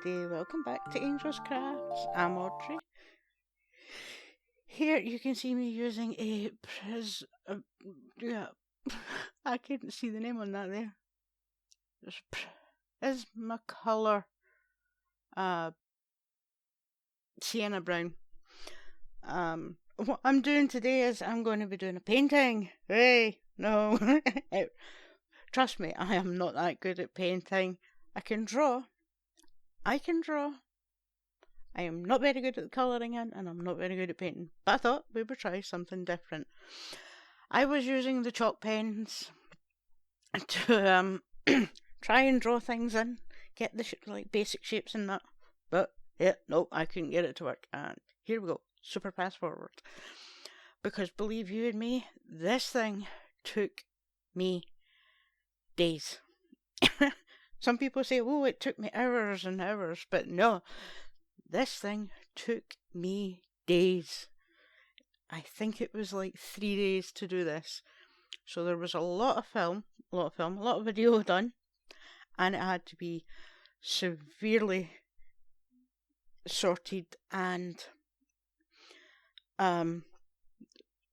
everybody. Welcome back to Angel's Crafts. I'm Audrey. Here you can see me using a yeah, I couldn't see the name on that there. There's Prismacolor uh, Sienna Brown. What I'm doing today is I'm going to be doing a painting. Hey, no. Trust me, I am not that good at painting. I can draw. I am not very good at colouring in, and I'm not very good at painting. But I thought we would try something different. I was using the chalk pens to try and draw things in, get the basic shapes in that. But yeah, no, I couldn't get it to work. And here we go, super fast forward. Because believe you and me, this thing took me days. Some people say, oh, it took me hours and hours, but no, this thing took me days. I think it was like 3 days to do this. So there was a lot of video done, and it had to be severely sorted and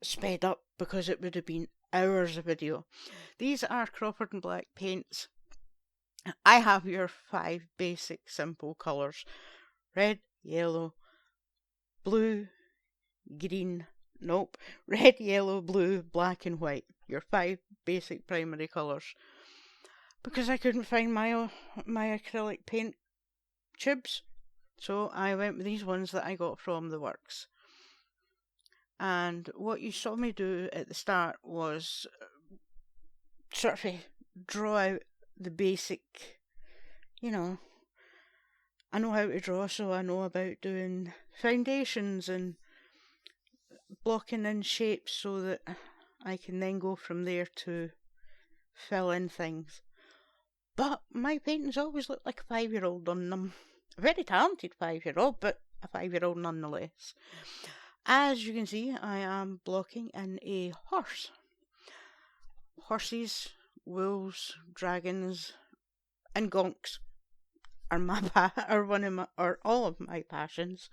sped up because it would have been hours of video. These are Crawford and Black paints. I have your 5 basic simple colours: red, yellow, blue, green, red, yellow, blue, black and white. Your 5 basic primary colours. Because I couldn't find my acrylic paint tubes, so I went with these ones that I got from the works. And what you saw me do at the start was sort of draw out the basic, I know how to draw, so I know about doing foundations and blocking in shapes so that I can then go from there to fill in things. But my paintings always look like a 5-year-old on them. A very talented 5-year-old, but a 5-year-old nonetheless. As you can see, I am blocking in a horse. Horses, wolves, dragons, and gonks are all of my passions.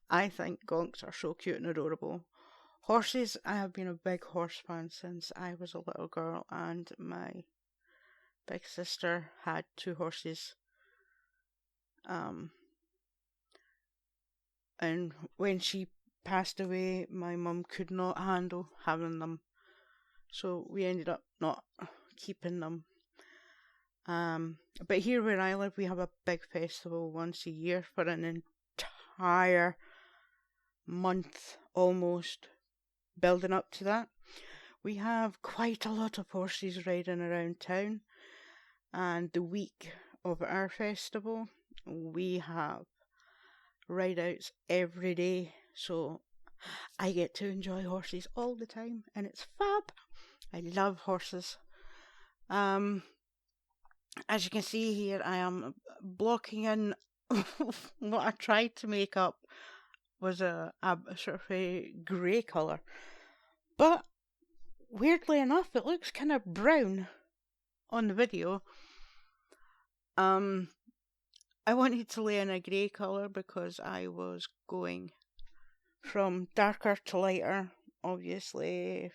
I think gonks are so cute and adorable. Horses, I have been a big horse fan since I was a little girl, and my big sister had 2 horses. And when she passed away, my mum could not handle having them, so we ended up not keeping them. But here where I live, we have a big festival once a year for an entire month almost, building up to that. We have quite a lot of horses riding around town, and the week of our festival we have ride outs every day, so I get to enjoy horses all the time, and it's fab. I love horses. As you can see here, I am blocking in what I tried to make up was a sort of a grey colour. But weirdly enough, it looks kind of brown on the video. I wanted to lay in a grey colour because I was going from darker to lighter, obviously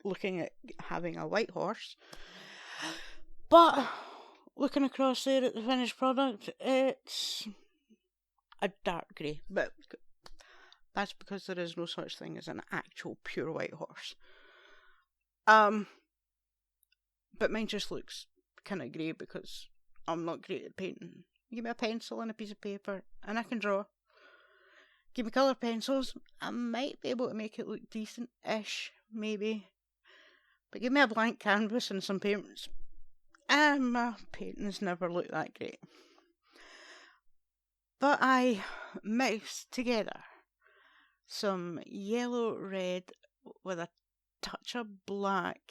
looking at having a white horse. But looking across there at the finished product, it's a dark grey. But that's because there is no such thing as an actual pure white horse. But mine just looks kind of grey because I'm not great at painting. Give me a pencil and a piece of paper and I can draw. Give me colour pencils, I might be able to make it look decent-ish, maybe. But give me a blank canvas and some paints, and my paintings never look that great. But I mixed together some yellow red with a touch of black,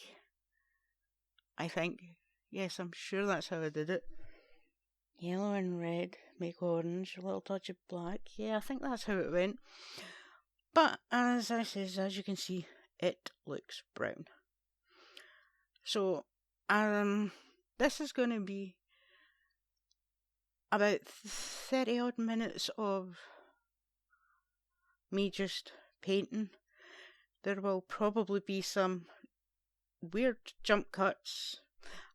I think. Yes, I'm sure that's how I did it. Yellow and red make orange, a little touch of black. Yeah, I think that's how it went. But as you can see, it looks brown. So, this is going to be about 30 odd minutes of me just painting. There will probably be some weird jump cuts,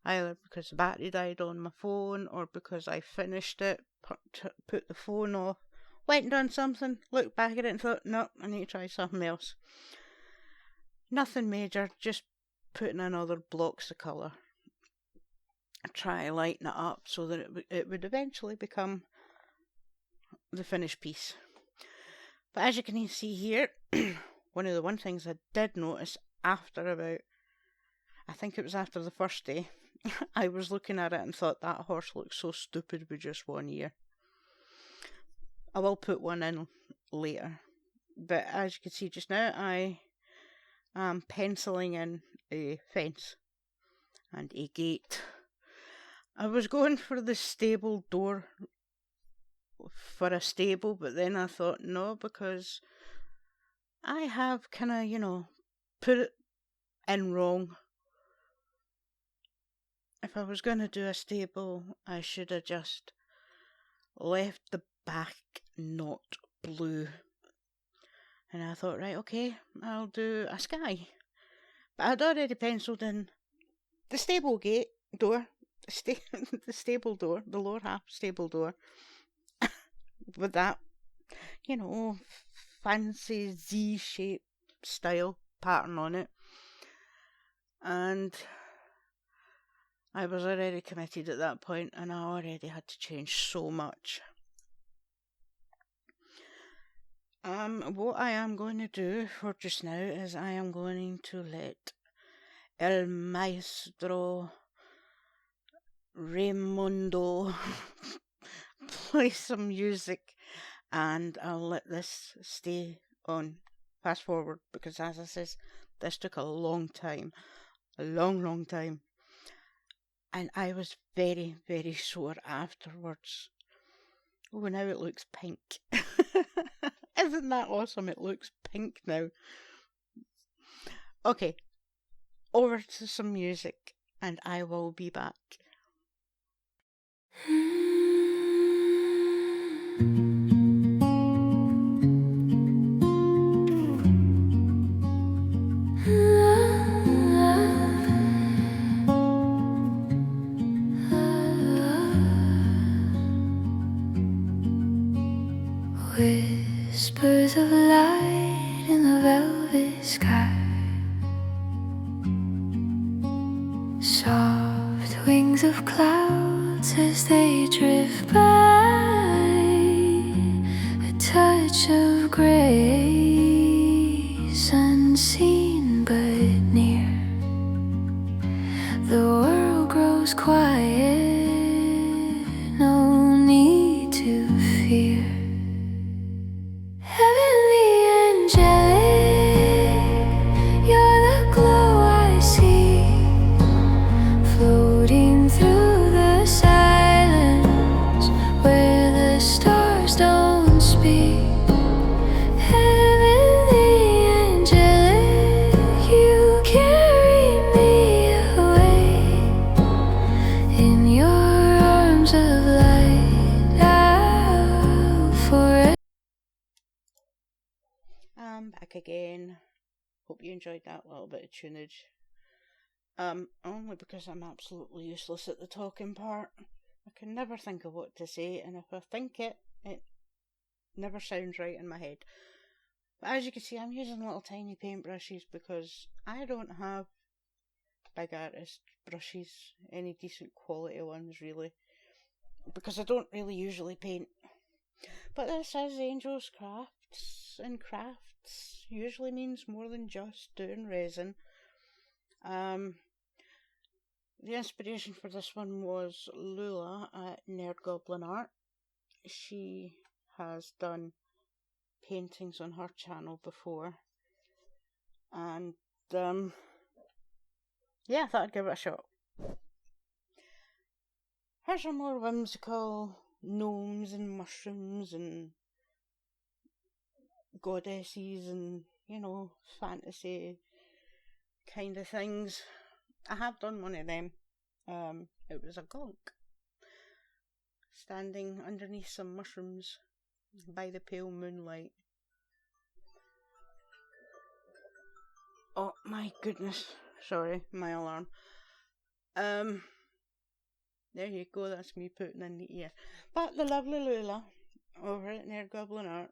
either because the battery died on my phone or because I finished it, put the phone off, went and done something, looked back at it and thought, no, I need to try something else. Nothing major, just putting in other blocks of colour. I try to lighten it up so that it would eventually become the finished piece. But as you can see here, one of the things I did notice after about, I think it was after the first day, I was looking at it and thought that horse looks so stupid with just one ear. I will put one in later. But as you can see just now, I am penciling in a fence and a gate. I was going for the stable door for a stable, but then I thought no, because I have kind of, put it in wrong. If I was going to do a stable, I should have just left the back not blue. And I thought, right, okay, I'll do a sky. But I'd already penciled in the stable gate door, the stable door, the lower half stable door, with that, fancy Z-shaped style pattern on it. And I was already committed at that point, and I already had to change so much. What I am going to do for just now is I am going to let El Maestro Raimundo play some music, and I'll let this stay on fast forward, because as I says, this took a long time, a long time, and I was very, very sore afterwards. Oh, now it looks pink. Isn't that awesome? It looks pink now. Okay, over to some music, and I will be back. Whispers of light in the velvet sky, soft wings of clouds as they drift by, a touch of grace unseen but near. The world grows quiet, no need to fear. Heavenly angelic, you're the glow I see, floating through the silence where the stars don't speak. Heavenly angelic, you carry me away in your arms of light. I'll forever. I'm back again. Hope you enjoyed that little bit of tunage. Only because I'm absolutely useless at the talking part. I can never think of what to say, and if I think it never sounds right in my head. But as you can see, I'm using little tiny paintbrushes because I don't have big artist brushes, any decent quality ones really, because I don't really usually paint. But this is Angel's Crafts, and crafts usually means more than just doing resin. The inspiration for this one was Lula at Nerd Goblin Art. She has done paintings on her channel before, and yeah, I thought I'd give it a shot. Hers are more whimsical gnomes and mushrooms and goddesses and, fantasy kind of things. I have done one of them. It was a gonk. standing underneath some mushrooms by the pale moonlight. Oh my goodness. Sorry, my alarm. There you go, that's me putting in the ear. But the lovely Lula over at Nerd Goblin Art,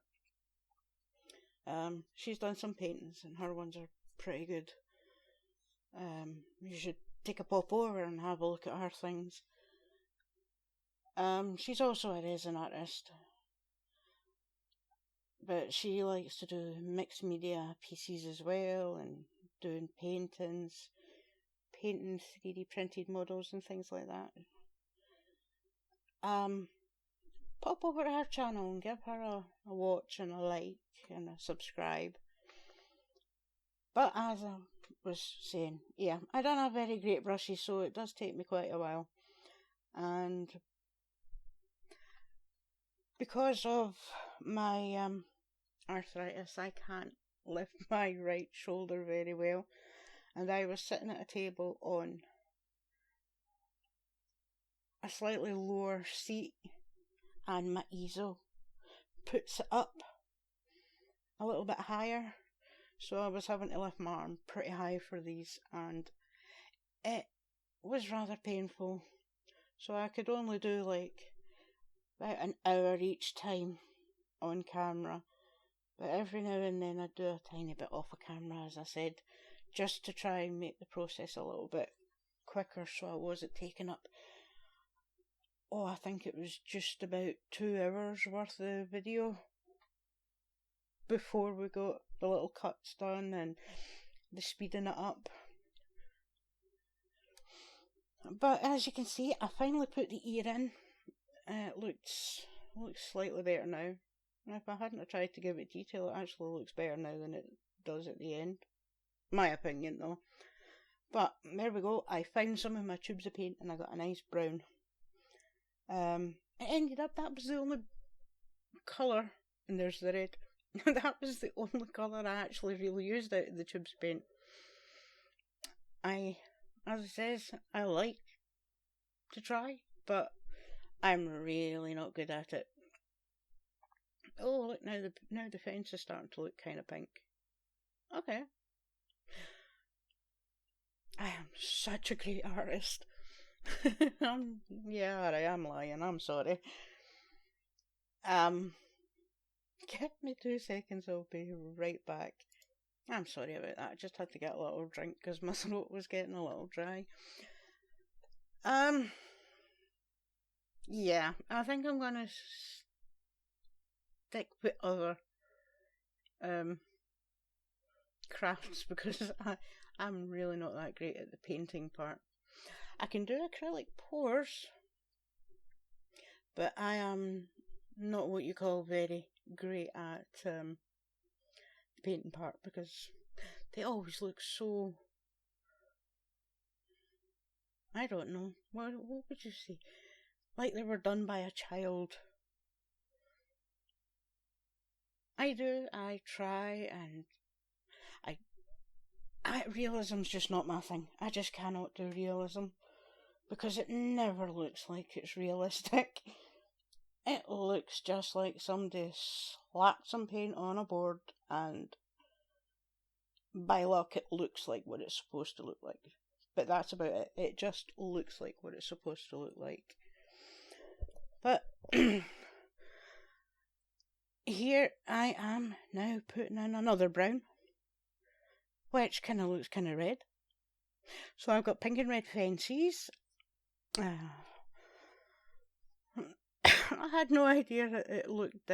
she's done some paintings and her ones are pretty good. You should take a pop over and have a look at her things. She's also a resin artist, but she likes to do mixed media pieces as well, and doing paintings, painting 3D printed models and things like that. Pop over to her channel and give her a watch and a like and a subscribe. But as I was saying, yeah, I don't have very great brushes, so it does take me quite a while. And because of my arthritis, I can't lift my right shoulder very well. And I was sitting at a table on a slightly lower seat, and my easel puts it up a little bit higher, so I was having to lift my arm pretty high for these, and it was rather painful. So I could only do like about an hour each time on camera, but every now and then I'd do a tiny bit off of camera, as I said, just to try and make the process a little bit quicker so I wasn't taking up, I think it was just about 2 hours worth of video before we got the little cuts done and the speeding it up. But as you can see, I finally put the ear in. It looks slightly better now. If I hadn't tried to give it detail, it actually looks better now than it does at the end. My opinion though. But there we go, I found some of my tubes of paint and I got a nice brown. It ended up that was the only colour, and there's the red. That was the only colour I actually really used out of the tubes of paint. As it says, I like to try, but I'm really not good at it. Oh look, now the fence is starting to look kind of pink. Okay. I am such a great artist. Yeah, I am lying, I'm sorry. Give me 2 seconds, I'll be right back. I'm sorry about that, I just had to get a little drink because my throat was getting a little dry. Yeah, I think I'm gonna stick with other crafts because I'm really not that great at the painting part. I can do acrylic pours, but I am not what you call very great at the painting part because they always look so, I don't know, what would you say, like they were done by a child. I try, and realism's just not my thing. I just cannot do realism because it never looks like it's realistic. It looks just like somebody slapped some paint on a board and by luck it looks like what it's supposed to look like. But that's about it. It just looks like what it's supposed to look like. But here I am now putting in another brown, which kind of looks kind of red. So I've got pink and red fences. I had no idea that it looked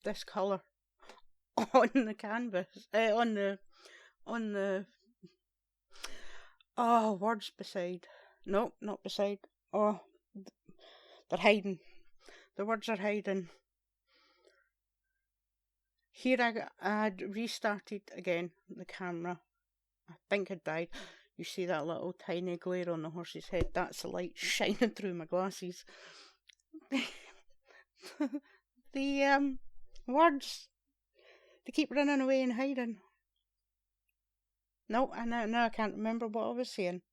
this colour on the canvas, on the words beside. No, not beside. Oh, they're hiding. The words are hiding. Here I had restarted again the camera. I think it died. You see that little tiny glare on the horse's head? That's the light shining through my glasses. The words, they keep running away and hiding. No, now I can't remember what I was saying.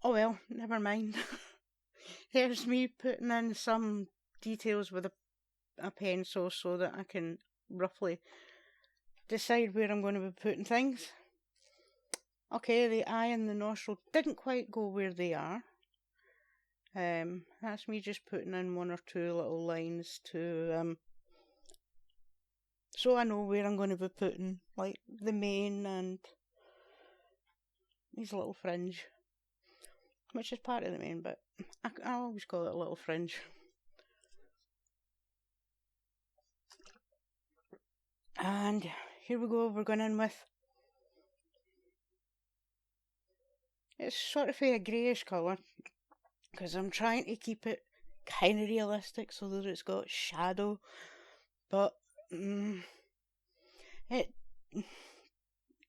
Oh well, never mind. Here's me putting in some details with a pencil so that I can roughly decide where I'm going to be putting things. Okay, the eye and the nostril didn't quite go where they are. That's me just putting in one or two little lines to so I know where I'm going to be putting like the mane and these little fringe, which is part of the mane, but I always call it a little fringe. And here we go, we're going in with, it's sort of a greyish colour, because I'm trying to keep it kind of realistic so that it's got shadow, but it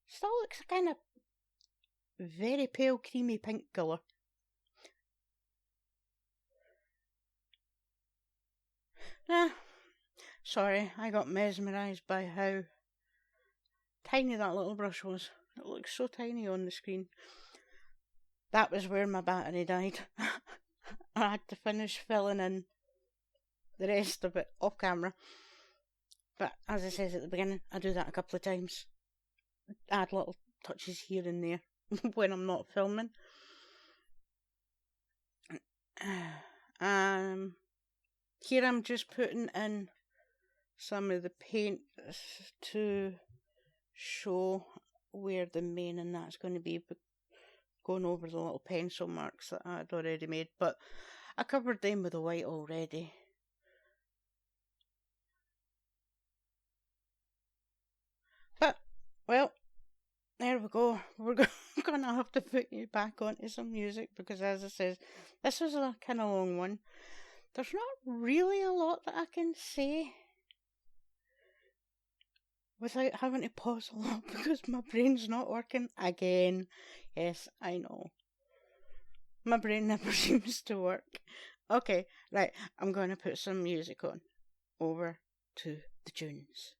still looks kind of very pale creamy pink colour. Sorry, I got mesmerised by how tiny that little brush was. It looks so tiny on the screen. That was where my battery died. I had to finish filling in the rest of it off camera. But as I says at the beginning, I do that a couple of times. Add little touches here and there when I'm not filming. Here I'm just putting in some of the paint to show where the mane and that's going to be, going over the little pencil marks that I had already made, but I covered them with the white already. But, well, there we go. We're going to have to put you back onto some music because, as I said, this was a kind of long one. There's not really a lot that I can say without having to pause a lot because my brain's not working again. Yes, I know. My brain never seems to work. Okay, right, I'm going to put some music on. Over to the tunes.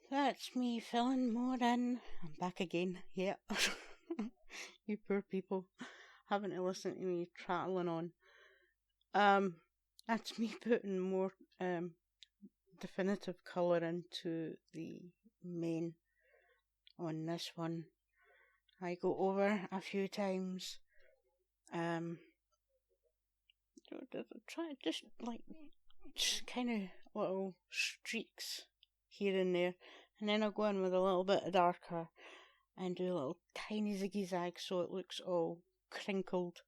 That's me filling more in. I'm back again. Yeah. You poor people having to listen to me prattling on. That's me putting more definitive colour into the mane on this one. I go over a few times. Try just kind of little streaks here and there, and then I'll go in with a little bit of darker and do a little tiny ziggy zag so it looks all crinkled.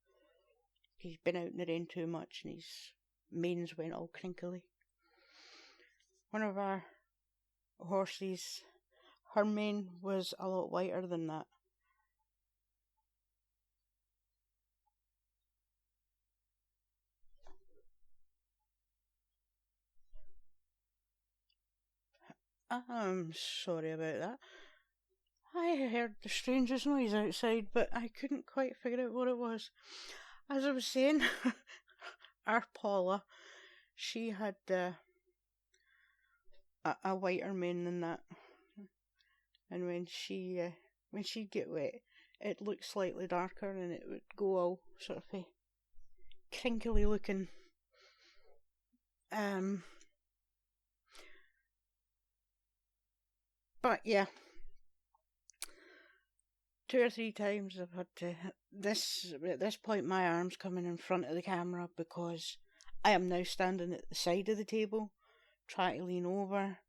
He's been out in the rain too much and he's manes went all crinkly. One of our horses, her mane was a lot whiter than that. I'm sorry about that. I heard the strangest noise outside, but I couldn't quite figure out what it was. As I was saying, our Paula, she had a whiter mane than that, and when she'd get wet, it looked slightly darker, and it would go all sort of crinkly looking. But yeah, 2 or 3 times I've had to. At this point, my arm's coming in front of the camera because I am now standing at the side of the table, trying to lean over.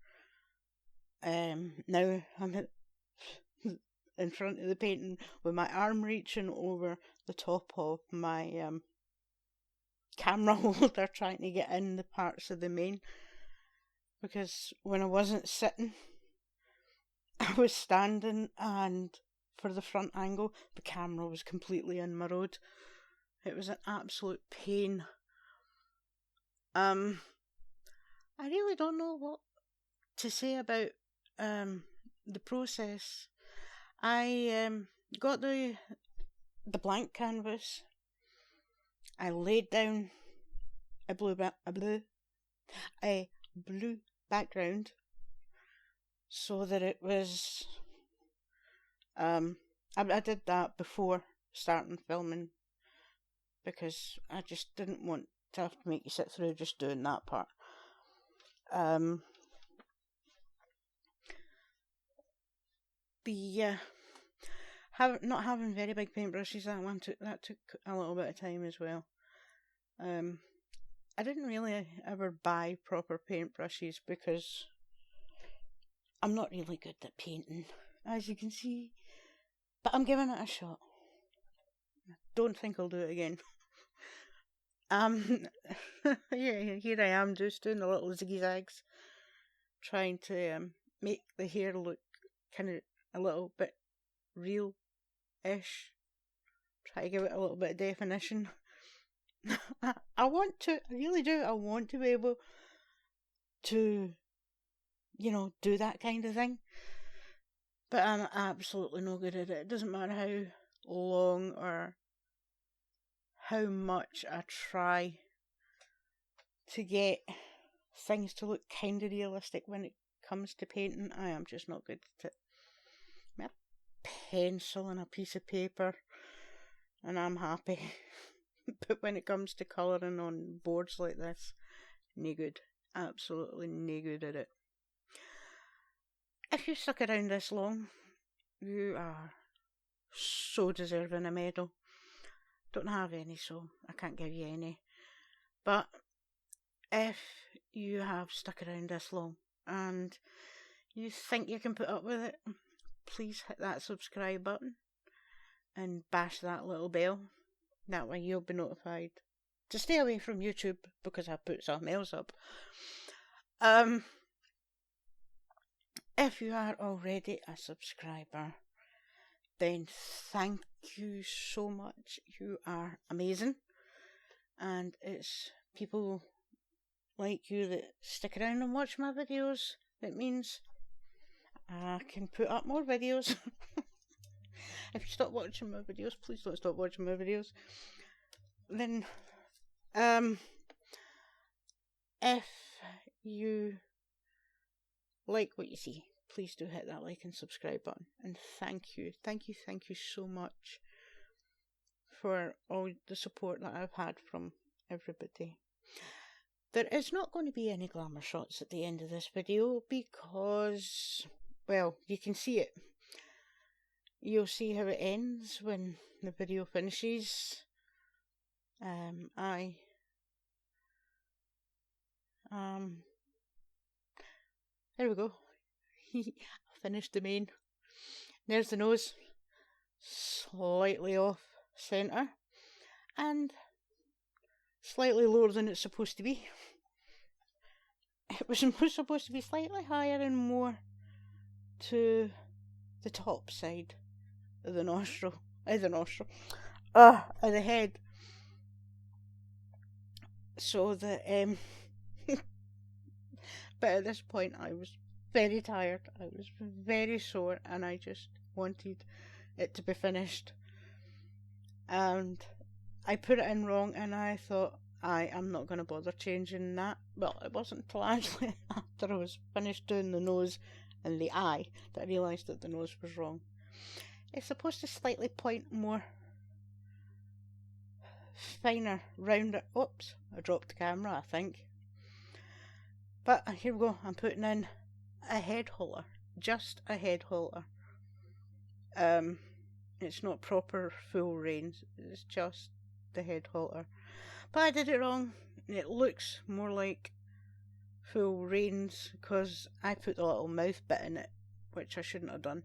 Now I'm in front of the painting with my arm reaching over the top of my camera holder, trying to get in the parts of the mane. Because when I wasn't sitting, I was standing, and for the front angle, the camera was completely in my road. It was an absolute pain. I really don't know what to say about the process. I got the blank canvas. I laid down a blue background so that it was. I did that before starting filming because I just didn't want to have to make you sit through just doing that part. Not having very big paintbrushes, that took a little bit of time as well. I didn't really ever buy proper paintbrushes because I'm not really good at painting, as you can see, but I'm giving it a shot. Don't think I'll do it again. Yeah, here I am just doing the little zigzags, trying to make the hair look kind of a little bit real-ish. Try to give it a little bit of definition. I really do. I want to be able to, do that kind of thing. But I'm absolutely no good at it. It doesn't matter how long or how much I try to get things to look kind of realistic when it comes to painting. I am just not good at it. A pencil and a piece of paper and I'm happy. But when it comes to colouring on boards like this, no good. Absolutely no good at it. If you stuck around this long, you are so deserving a medal. Don't have any, so I can't give you any. But if you have stuck around this long and you think you can put up with it, please hit that subscribe button and bash that little bell. That way you'll be notified to stay away from YouTube because I put something else up. If you are already a subscriber, then thank you so much. You are amazing. And it's people like you that stick around and watch my videos that means I can put up more videos. If you stop watching my videos, please don't stop watching my videos. Then, if you like what you see, please do hit that like and subscribe button. And thank you so much for all the support that I've had from everybody. There is not going to be any glamour shots at the end of this video because, well, you can see it. You'll see how it ends when the video finishes. There we go. I finished the mane. There's the nose, slightly off centre, and slightly lower than it's supposed to be. It was supposed to be slightly higher and more to the top side of the nostril. Of the head. So that, but at this point I was very tired, I was very sore, and I just wanted it to be finished. And I put it in wrong, and I thought, I'm not going to bother changing that. Well, it wasn't until actually after I was finished doing the nose and the eye that I realised that the nose was wrong. It's supposed to slightly point more finer, rounder. Oops, I dropped the camera, I think. But here we go, I'm putting in a head holder. Just a head holder. It's not proper full reins, it's just the head holder. But I did it wrong. It looks more like full reins because I put the little mouth bit in it, which I shouldn't have done.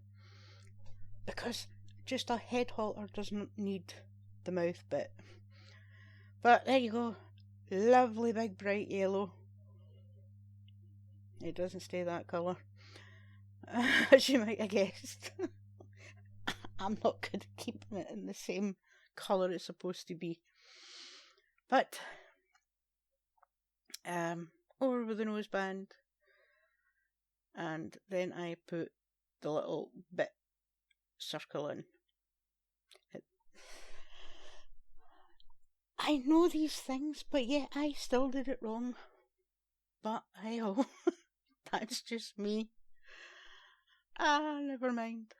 Because just a head halter doesn't need the mouth bit. But there you go. Lovely big bright yellow. It doesn't stay that colour, as you might have guessed. I'm not good at keeping it in the same colour it's supposed to be. But over with the noseband, and then I put the little bit circle in. I know these things, but yet I still did it wrong. But hey-ho, that's just me. Never mind.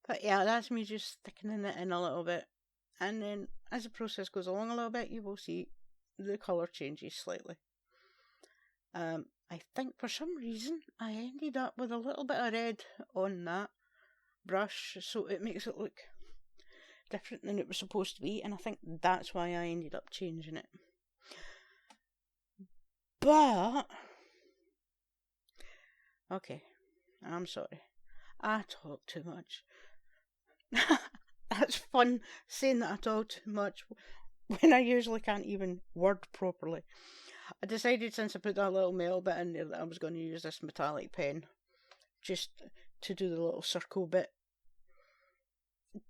But yeah, that's me just thickening it in a little bit. And then as the process goes along a little bit, you will see the colour changes slightly. I think for some reason I ended up with a little bit of red on that brush, so it makes it look different than it was supposed to be, and I think that's why I ended up changing it. But okay, I'm sorry, I talk too much. That's fun saying that I talk too much when I usually can't even word properly. I decided since I put that little metal bit in there that I was going to use this metallic pen just to do the little circle bit.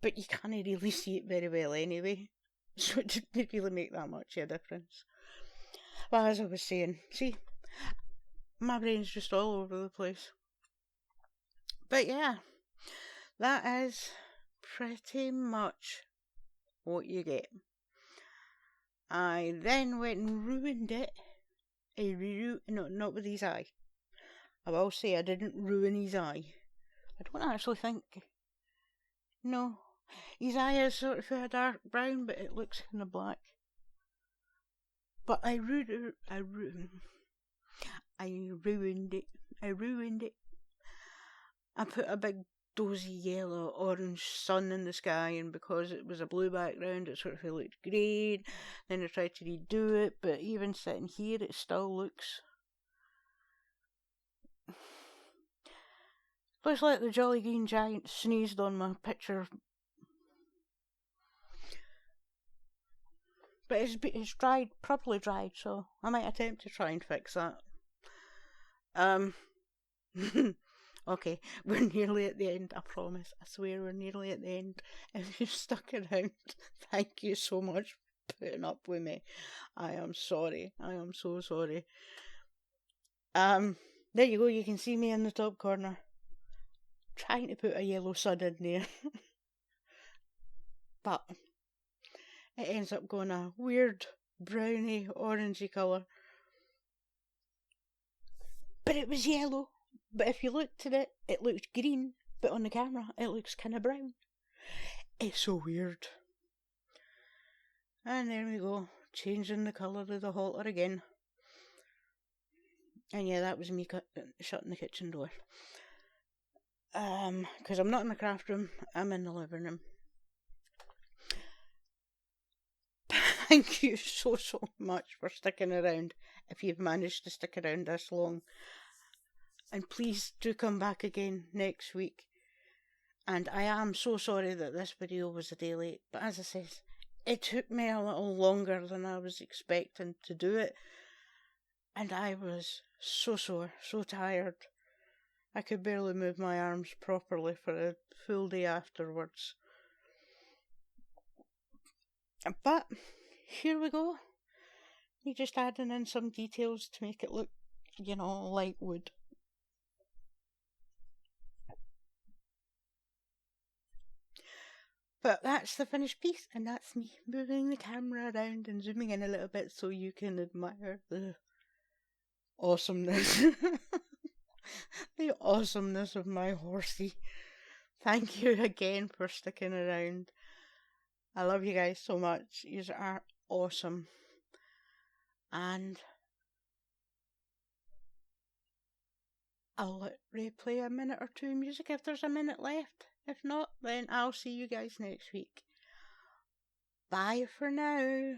But you can't really see it very well anyway, so it didn't really make that much of a difference. Well, as I was saying, see, my brain's just all over the place. But yeah, that is pretty much what you get. I then went and ruined it. No, not with his eye. I will say I didn't ruin his eye. I don't actually think. No, his eye is sort of a dark brown, but it looks kind of black. But I ruined it. I put a big dozy yellow orange sun in the sky, and because it was a blue background it sort of looked green. Then I tried to redo it, but even sitting here it still looks like the Jolly Green Giant sneezed on my picture. But it's dried, properly dried, so I might attempt to try and fix that. Okay, we're nearly at the end, I promise. I swear we're nearly at the end. If you've stuck around, thank you so much for putting up with me. I am sorry. I am so sorry. There you go, you can see me in the top corner. Trying to put a yellow sun in there. But it ends up going a weird browny orangey colour. But it was yellow. But if you looked at it, it looked green. But on the camera, it looks kind of brown. It's so weird. And there we go. Changing the colour of the halter again. And yeah, that was me shutting the kitchen door. Because I'm not in the craft room, I'm in the living room. Thank you so much for sticking around, if you've managed to stick around this long. And please do come back again next week. And I am so sorry that this video was a day late, but as I said, It took me a little longer than I was expecting to do it, and I was so sore, so tired. I could barely move my arms properly for a full day afterwards. But here we go. We just adding in some details to make it look, like wood. But that's the finished piece, and that's me moving the camera around and zooming in a little bit so you can admire the awesomeness. The awesomeness of my horsey. Thank you again for sticking around. I love you guys so much. You are awesome. And I'll let Ray play a minute or two of music if there's a minute left. If not, then I'll see you guys next week. Bye for now.